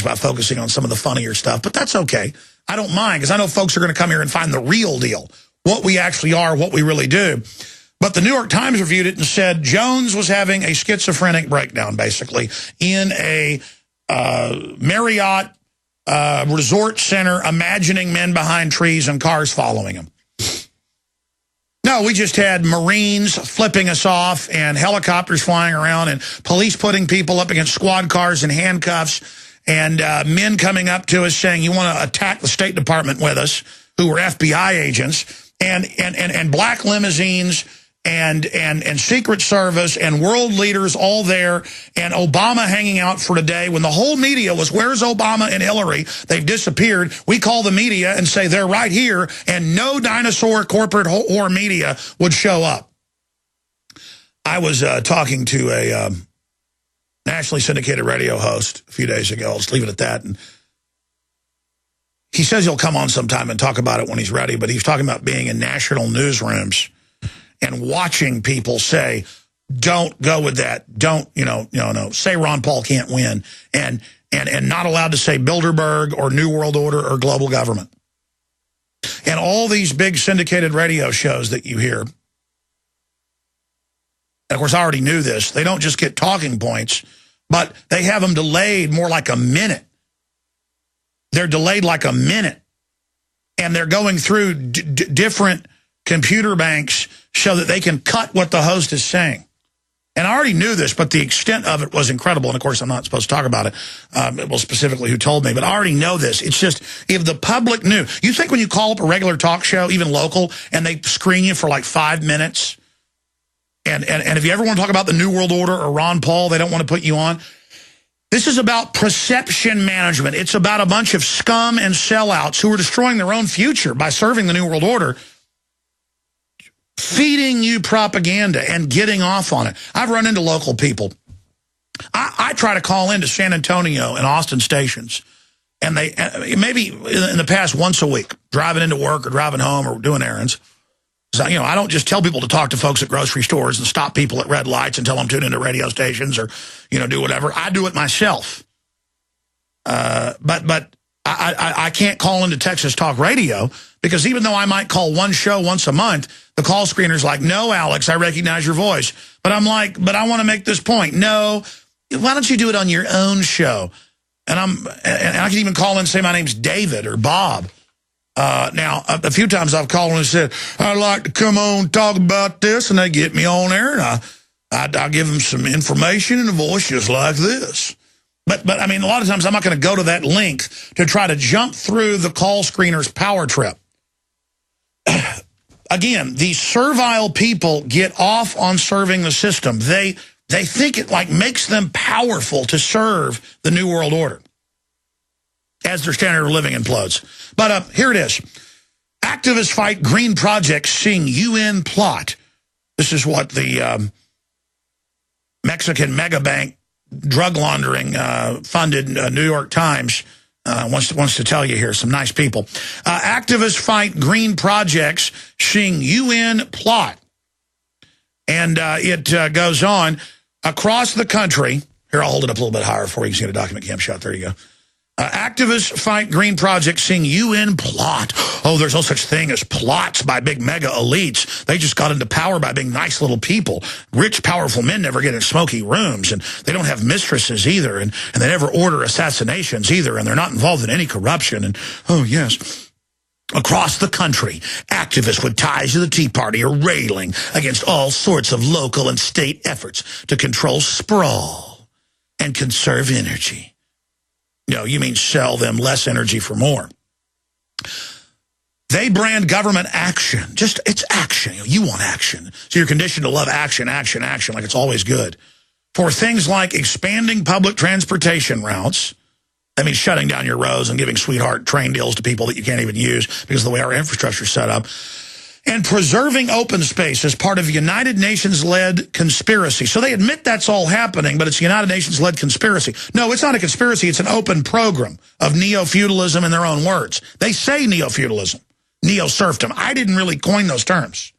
by focusing on some of the funnier stuff. But that's okay. I don't mind, because I know folks are going to come here and find the real deal, what we actually are, what we really do. But the New York Times reviewed it and said Jones was having a schizophrenic breakdown, basically, in a Marriott resort center, imagining men behind trees and cars following him. No, we just had Marines flipping us off and helicopters flying around and police putting people up against squad cars in handcuffs and men coming up to us saying, you want to attack the State Department with us, who were FBI agents, and black limousines and Secret Service and world leaders all there, and Obama hanging out for today when the whole media was, where's Obama and Hillary? They've disappeared. We call the media and say they're right here, and no dinosaur corporate or media would show up. I was talking to a nationally syndicated radio host a few days ago. I'll just leave it at that. And he says he'll come on sometime and talk about it when he's ready, but he's talking about being in national newsrooms and watching people say, don't go with that. Don't, no, say Ron Paul can't win. And not allowed to say Bilderberg or New World Order or global government. And all these big syndicated radio shows that you hear, and of course I already knew this, they don't just get talking points, but they have them delayed more like a minute. They're delayed like a minute. And they're going through different computer banks so that they can cut what the host is saying. And I already knew this, but the extent of it was incredible. And, of course, I'm not supposed to talk about it. It was specifically who told me. But I already know this. It's just, if the public knew. You think when you call up a regular talk show, even local, and they screen you for like 5 minutes, and if you ever want to talk about the New World Order or Ron Paul, they don't want to put you on. This is about perception management. It's about a bunch of scum and sellouts who are destroying their own future by serving the New World Order, feeding you propaganda and getting off on it. I've run into local people. I try to call into San Antonio and Austin stations, and they maybe in the past once a week, driving into work or driving home or doing errands. So, I don't just tell people to talk to folks at grocery stores and stop people at red lights and tell them to tune into radio stations or, do whatever. I do it myself. But I can't call into Texas Talk Radio, because even though I might call one show once a month, the call screener's like, no, Alex, I recognize your voice. But I'm like, but I want to make this point. No, why don't you do it on your own show? And I can even call in and say my name's David or Bob. Now, a few times I've called and said, I'd like to come on and talk about this, and they get me on there, and I give them some information in a voice just like this. But I mean, a lot of times I'm not going to go to that length to try to jump through the call screener's power trip. Again, these servile people get off on serving the system. They think it like makes them powerful to serve the New World Order as their standard of living implodes. But here it is. Activists fight green projects seeing UN plot. This is what the Mexican mega bank drug laundering funded New York Times wants to tell you here. Some nice people. Activists fight green projects seeing UN plot. And it goes on across the country. Here, I'll hold it up a little bit higher for you. You can see the document cam shot. There you go. Activists fight green projects seeing UN plot. Oh, there's no such thing as plots by big mega elites. They just got into power by being nice little people. Rich, powerful men never get in smoky rooms, and they don't have mistresses either, and they never order assassinations either, and they're not involved in any corruption. And, oh, yes, across the country, activists with ties to the Tea Party are railing against all sorts of local and state efforts to control sprawl and conserve energy. No, you mean sell them less energy for more. They brand government action. It's action. You want action. So you're conditioned to love action, action, action, like it's always good. For things like expanding public transportation routes, that means shutting down your roads and giving sweetheart train deals to people that you can't even use because of the way our infrastructure is set up. And preserving open space as part of a United Nations-led conspiracy. So they admit that's all happening, but it's a United Nations-led conspiracy. No, it's not a conspiracy. It's an open program of neo-feudalism in their own words. They say neo-feudalism, neo-serfdom. I didn't really coin those terms.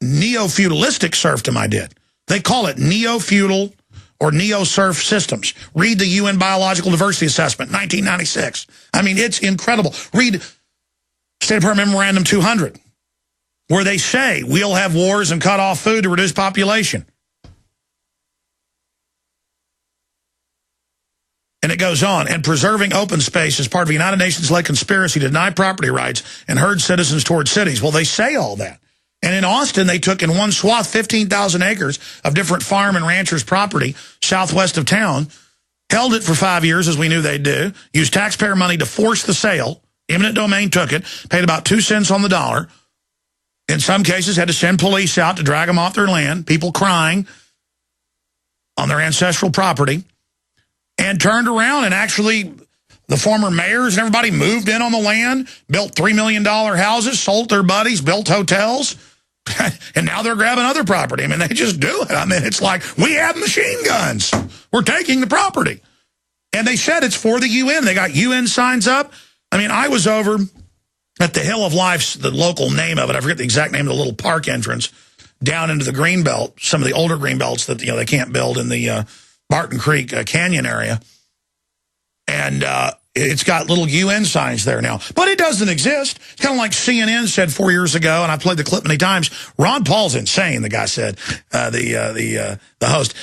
Neo-feudalistic serfdom I did. They call it neo-feudal or NEOSURF systems. Read the UN Biological Diversity Assessment, 1996. I mean, it's incredible. Read State Department Memorandum 200, where they say we'll have wars and cut off food to reduce population. And it goes on. And preserving open space is part of a United Nations-led conspiracy to deny property rights and herd citizens towards cities. Well, they say all that. And in Austin, they took in one swath 15,000 acres of different farm and ranchers' property southwest of town, held it for 5 years, as we knew they'd do, used taxpayer money to force the sale. Eminent domain took it, paid about 2 cents on the dollar. In some cases, had to send police out to drag them off their land, people crying on their ancestral property, and turned around and actually the former mayors and everybody moved in on the land, built $3 million houses, sold their buddies, built hotels, and now they're grabbing other property. I mean, they just do it. I mean, it's like, we have machine guns. We're taking the property. And they said it's for the UN. They got UN signs up. I mean, I was over at the Hill of Life's, the local name of it, I forget the exact name of the little park entrance, down into the Greenbelt, some of the older Greenbelts that, they can't build in the Barton Creek Canyon area. And it's got little UN signs there now. But it doesn't exist. It's kind of like CNN said 4 years ago, and I played the clip many times. Ron Paul's insane, the guy said, the host.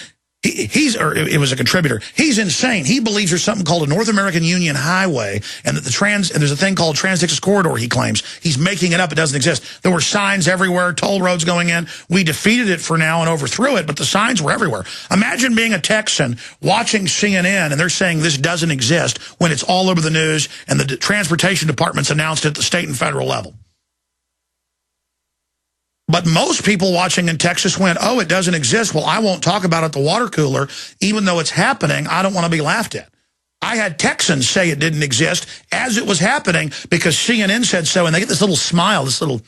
It was a contributor. He's insane. He believes there's something called a North American Union Highway, and that there's a thing called Trans-Texas Corridor, he claims. He's making it up. It doesn't exist. There were signs everywhere, toll roads going in. We defeated it for now and overthrew it, but the signs were everywhere. Imagine being a Texan watching CNN, and they're saying this doesn't exist when it's all over the news, and the transportation departments announced it at the state and federal level. But most people watching in Texas went, oh, it doesn't exist. Well, I won't talk about it at the water cooler. Even though it's happening, I don't want to be laughed at. I had Texans say it didn't exist as it was happening because CNN said so, and they get this little smile, this little,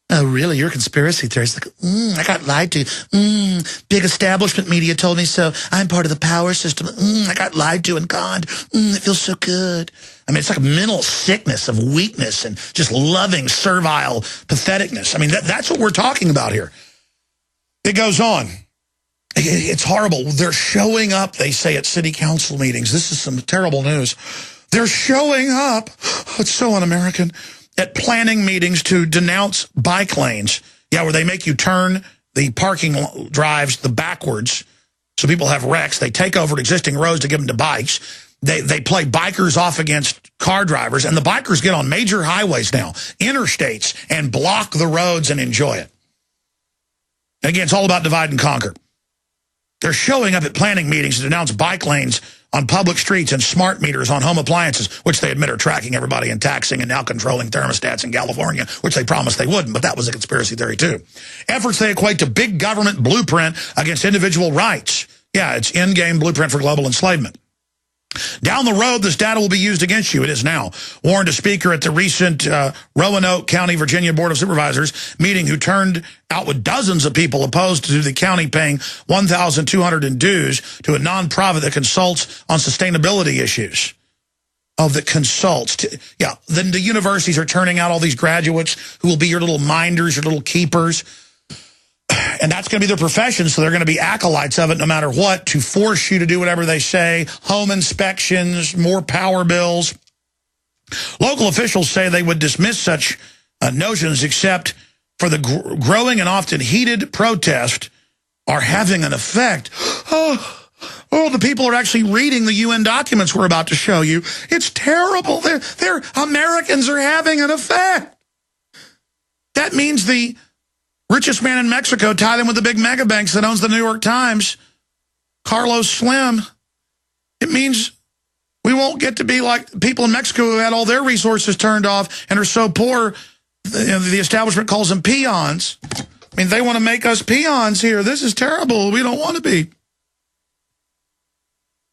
oh, really, you're a conspiracy theorist. Like, I got lied to. Big establishment media told me so. I'm part of the power system. I got lied to and conned. It feels so good. I mean, it's like a mental sickness of weakness and just loving, servile patheticness. I mean, that's what we're talking about here. It goes on. It's horrible. They're showing up, they say, at city council meetings. This is some terrible news. They're showing up. It's so un-American. At planning meetings to denounce bike lanes. Yeah, where they make you turn the parking drives the backwards so people have wrecks. They take over existing roads to give them to bikes. They play bikers off against car drivers, and the bikers get on major highways now, interstates, and block the roads and enjoy it. And again, it's all about divide and conquer. They're showing up at planning meetings to denounce bike lanes on public streets and smart meters on home appliances, which they admit are tracking everybody and taxing and now controlling thermostats in California, which they promised they wouldn't, but that was a conspiracy theory too. Efforts they equate to big government blueprint against individual rights. Yeah, it's in-game blueprint for global enslavement. Down the road, this data will be used against you. It is now, warned a speaker at the recent Roanoke County, Virginia Board of Supervisors meeting who turned out with dozens of people opposed to the county paying $1,200 in dues to a nonprofit that consults on sustainability issues. Oh, that consults. Yeah, then the universities are turning out all these graduates who will be your little minders, your little keepers. And that's going to be their profession, so they're going to be acolytes of it no matter what, to force you to do whatever they say, home inspections, more power bills. Local officials say they would dismiss such notions except for the growing and often heated protest are having an effect. Oh, the people are actually reading the UN documents we're about to show you. It's terrible. They're Americans are having an effect. That means the richest man in Mexico tied in with the big mega banks that owns the New York Times, Carlos Slim. It means we won't get to be like people in Mexico who had all their resources turned off and are so poor, the establishment calls them peons. I mean, they want to make us peons here. This is terrible. We don't want to be.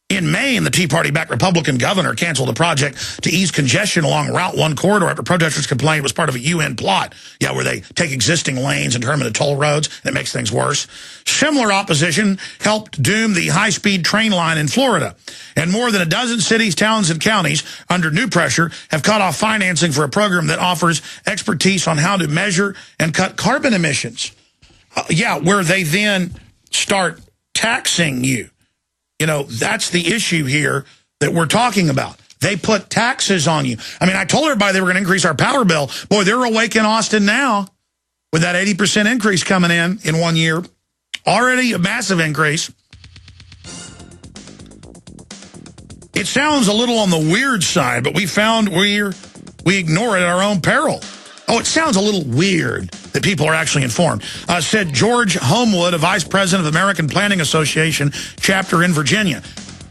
In Maine, the Tea Party-backed Republican governor canceled a project to ease congestion along Route 1 corridor after protesters complained it was part of a UN plot. Yeah, where they take existing lanes and turn them into toll roads, and it makes things worse. Similar opposition helped doom the high-speed train line in Florida. And more than a dozen cities, towns, and counties, under new pressure, have cut off financing for a program that offers expertise on how to measure and cut carbon emissions. Yeah, where they then start taxing you. You know, that's the issue here that we're talking about. They put taxes on you. I mean, I told everybody they were going to increase our power bill. Boy, they're awake in Austin now with that 80% increase coming in 1 year. Already a massive increase. It sounds a little on the weird side, but we found we ignore it at our own peril. Oh, it sounds a little weird that people are actually informed. Said George Homewood, a vice president of the American Planning Association chapter in Virginia,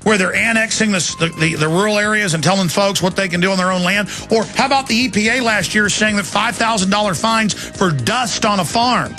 where they're annexing the rural areas and telling folks what they can do on their own land. Or how about the EPA last year saying that $5,000 fines for dust on a farm?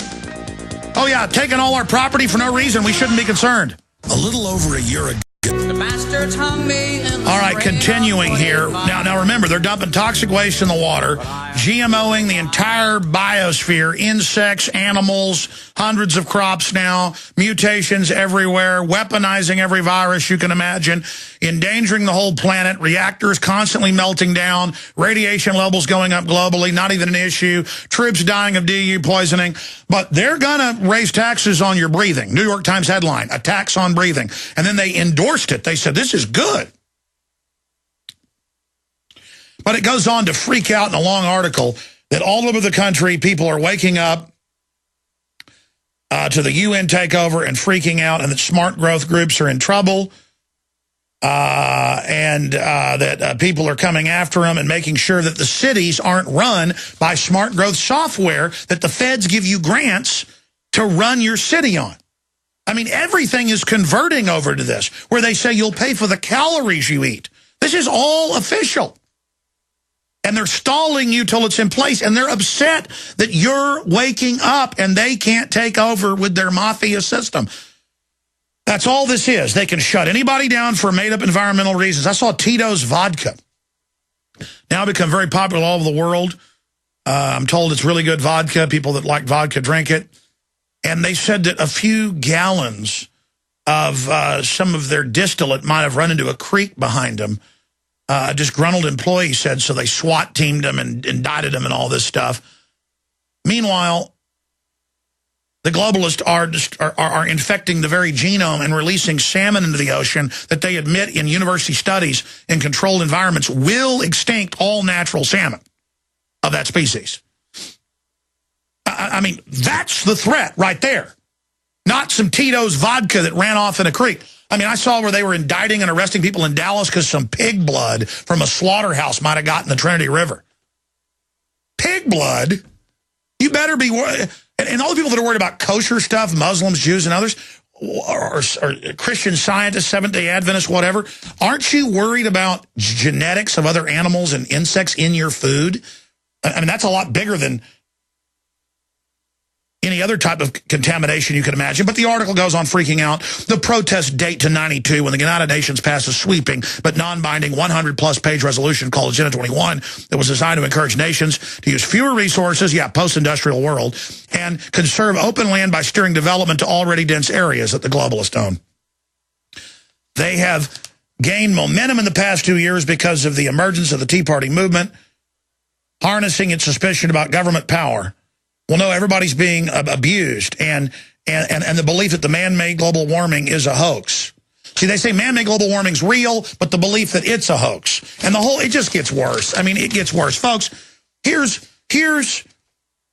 Oh, yeah, taking all our property for no reason. We shouldn't be concerned. A little over a year ago. All right, continuing here. Now remember, they're dumping toxic waste in the water, GMOing the entire biosphere, insects, animals, hundreds of crops now, mutations everywhere, weaponizing every virus you can imagine, endangering the whole planet, reactors constantly melting down, radiation levels going up globally, not even an issue, troops dying of DU poisoning. But they're going to raise taxes on your breathing. New York Times headline, a tax on breathing. And then they endorsed it. They said, this is good. But it goes on to freak out in a long article that all over the country, people are waking up to the UN takeover and freaking out, and that smart growth groups are in trouble, and that people are coming after them and making sure that the cities aren't run by smart growth software that the feds give you grants to run your city on. I mean, everything is converting over to this, where they say you'll pay for the calories you eat. This is all official. And they're stalling you till it's in place, and they're upset that you're waking up and they can't take over with their mafia system. That's all this is. They can shut anybody down for made-up environmental reasons. I saw Tito's vodka now become very popular all over the world. I'm told it's really good vodka. People that like vodka drink it. And they said that a few gallons of some of their distillate might have run into a creek behind them. A disgruntled employee said, so they SWAT teamed them and indicted them and all this stuff. Meanwhile, the globalists are infecting the very genome and releasing salmon into the ocean that they admit in university studies in controlled environments will extinct all natural salmon of that species. I mean, that's the threat right there. Not some Tito's vodka that ran off in a creek. I mean, I saw where they were indicting and arresting people in Dallas because some pig blood from a slaughterhouse might have gotten the Trinity River. Pig blood? You better be worried. And all the people that are worried about kosher stuff, Muslims, Jews, and others, or Christian scientists, Seventh-day Adventists, whatever, aren't you worried about genetics of other animals and insects in your food? I mean, that's a lot bigger than any other type of contamination you can imagine. But the article goes on freaking out. The protest date to 92 when the United Nations passed a sweeping but non-binding 100-plus page resolution called Agenda 21 that was designed to encourage nations to use fewer resources, post-industrial world, and conserve open land by steering development to already dense areas that the globalists own. They have gained momentum in the past 2 years because of the emergence of the Tea Party movement, harnessing its suspicion about government power. Well, no, everybody's being abused, and the belief that the man-made global warming is a hoax. See, they say man-made global warming's real, but the belief that it's a hoax. And it just gets worse. I mean, it gets worse. Folks, here's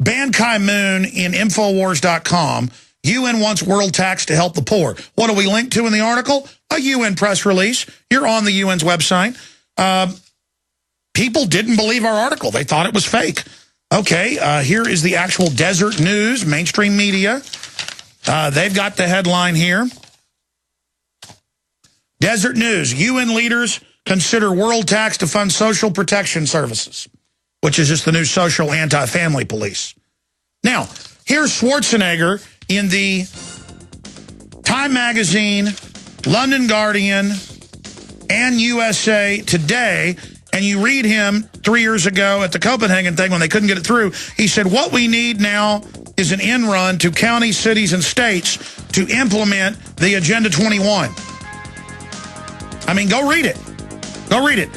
Ban Ki-moon in Infowars.com. UN wants world tax to help the poor. What do we link to in the article? A UN press release. You're on the UN's website. People didn't believe our article. They thought it was fake. Okay, here is the actual Desert News, mainstream media. They've got the headline here. Desert News, UN leaders consider world tax to fund social protection services, which is just the new social anti-family police. Now, here's Schwarzenegger in the Time Magazine, London Guardian, and USA Today. And you read him 3 years ago at the Copenhagen thing when they couldn't get it through. He said, what we need now is an end run to counties, cities, and states to implement the Agenda 21. I mean, go read it. Go read it.